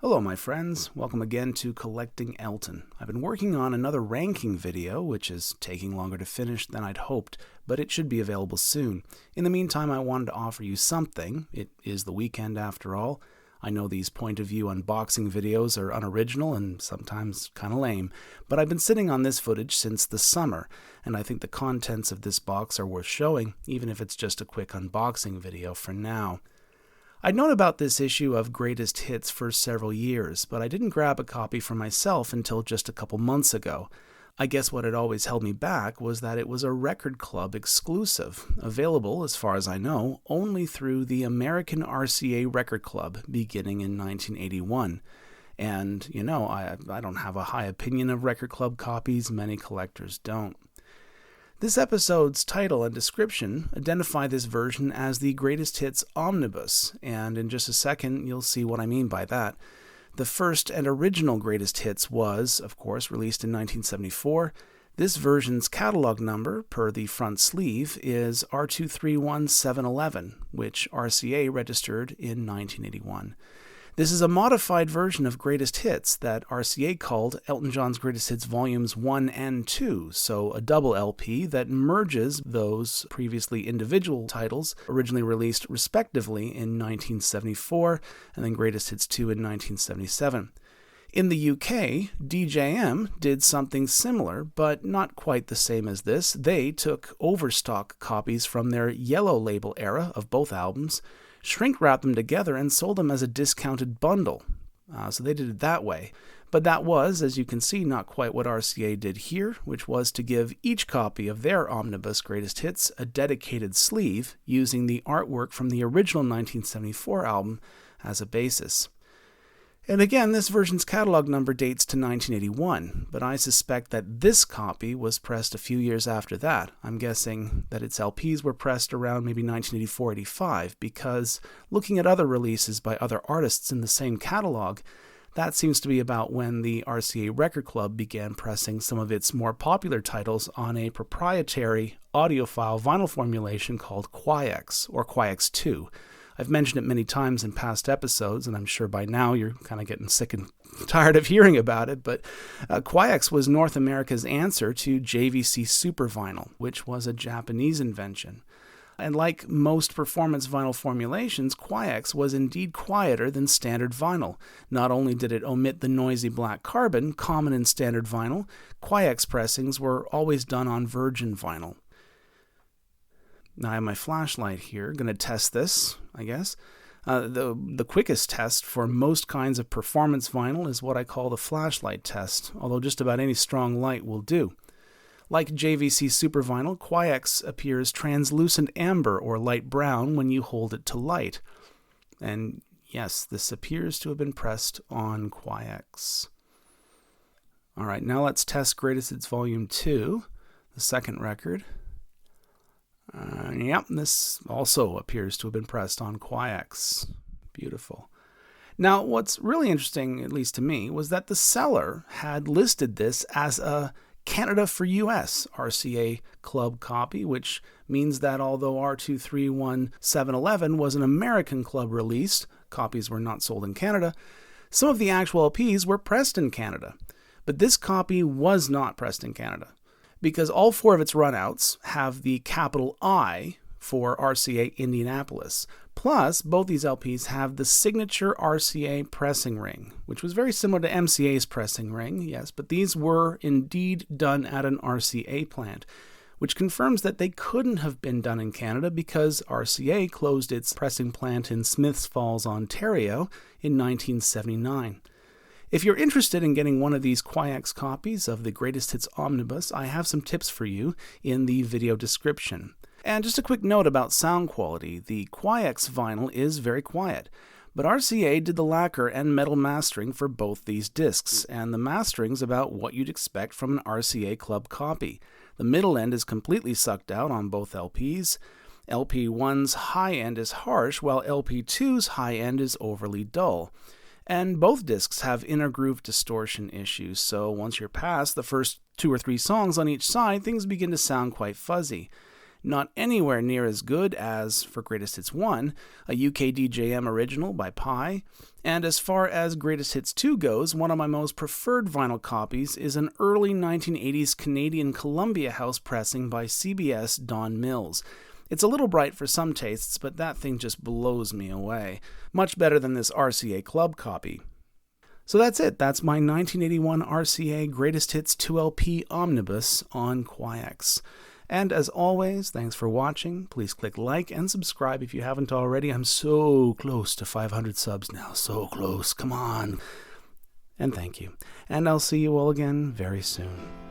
Hello my friends, welcome again to Collecting Elton. I've been working on another ranking video, which is taking longer to finish than I'd hoped, but it should be available soon. In the meantime, I wanted to offer you something. It is the weekend after all. I know these point of view unboxing videos are unoriginal and sometimes kind of lame, but I've been sitting on this footage since the summer, and I think the contents of this box are worth showing, even if it's just a quick unboxing video for now. I'd known about this issue of Greatest Hits for several years, but I didn't grab a copy for myself until just a couple months ago. I guess what had always held me back was that it was a Record Club exclusive, available, as far as I know, only through the American RCA Record Club beginning in 1981. And, I don't have a high opinion of Record Club copies, many collectors don't. This episode's title and description identify this version as the Greatest Hits Omnibus, and in just a second you'll see what I mean by that. The first and original Greatest Hits was, of course, released in 1974. This version's catalog number, per the front sleeve, is R231711, which RCA registered in 1981. This is a modified version of Greatest Hits that RCA called Elton John's Greatest Hits Volumes 1 and 2, so a double LP that merges those previously individual titles, originally released respectively in 1974 and then Greatest Hits 2 in 1977. In the UK, DJM did something similar, but not quite the same as this. They took overstock copies from their Yellow Label era of both albums, shrink-wrapped them together, and sold them as a discounted bundle. So they did it that way. But that was, as you can see, not quite what RCA did here, which was to give each copy of their Omnibus Greatest Hits a dedicated sleeve, using the artwork from the original 1974 album as a basis. And again, this version's catalog number dates to 1981, but I suspect that this copy was pressed a few years after that. I'm guessing that its LPs were pressed around maybe 1984-85, because looking at other releases by other artists in the same catalog, that seems to be about when the RCA Record Club began pressing some of its more popular titles on a proprietary audiophile vinyl formulation called Quiex, or Quiex 2. I've mentioned it many times in past episodes, and I'm sure by now you're kind of getting sick and tired of hearing about it, but Quiex was North America's answer to JVC Super Vinyl, which was a Japanese invention. And like most performance vinyl formulations, Quiex was indeed quieter than standard vinyl. Not only did it omit the noisy black carbon common in standard vinyl, Quiex pressings were always done on virgin vinyl. Now I have my flashlight here, going to test this, I guess. The quickest test for most kinds of performance vinyl is what I call the flashlight test, although just about any strong light will do. Like JVC Super Vinyl, Quiex appears translucent amber or light brown when you hold it to light. And yes, this appears to have been pressed on Quiex. Alright, now let's test Greatest Hits Volume 2, the second record. Yep, this also appears to have been pressed on Quiex. Beautiful. Now, what's really interesting, at least to me, was that the seller had listed this as a Canada for US RCA Club copy, which means that although R231711 was an American club release, copies were not sold in Canada, some of the actual LPs were pressed in Canada. But this copy was not pressed in Canada, because all four of its runouts have the capital I for RCA Indianapolis. Plus, both these LPs have the signature RCA pressing ring, which was very similar to MCA's pressing ring, yes, but these were indeed done at an RCA plant, which confirms that they couldn't have been done in Canada because RCA closed its pressing plant in Smiths Falls, Ontario in 1979. If you're interested in getting one of these Quiex copies of the Greatest Hits Omnibus, I have some tips for you in the video description. And just a quick note about sound quality. The Quiex vinyl is very quiet, but RCA did the lacquer and metal mastering for both these discs, and the mastering's about what you'd expect from an RCA Club copy. The middle end is completely sucked out on both LPs. LP1's high end is harsh, while LP2's high end is overly dull. And both discs have inner groove distortion issues, so once you're past the first 2 or 3 songs on each side, things begin to sound quite fuzzy. Not anywhere near as good as, for Greatest Hits 1, a UK DJM original by Pi, and as far as Greatest Hits 2 goes, one of my most preferred vinyl copies is an early 1980s Canadian Columbia House pressing by CBS Don Mills. It's a little bright for some tastes, but that thing just blows me away. Much better than this RCA Club copy. So that's it. That's my 1981 RCA Greatest Hits 2LP Omnibus on Quiex. And as always, thanks for watching. Please click like and subscribe if you haven't already. I'm so close to 500 subs now. So close. Come on. And thank you. And I'll see you all again very soon.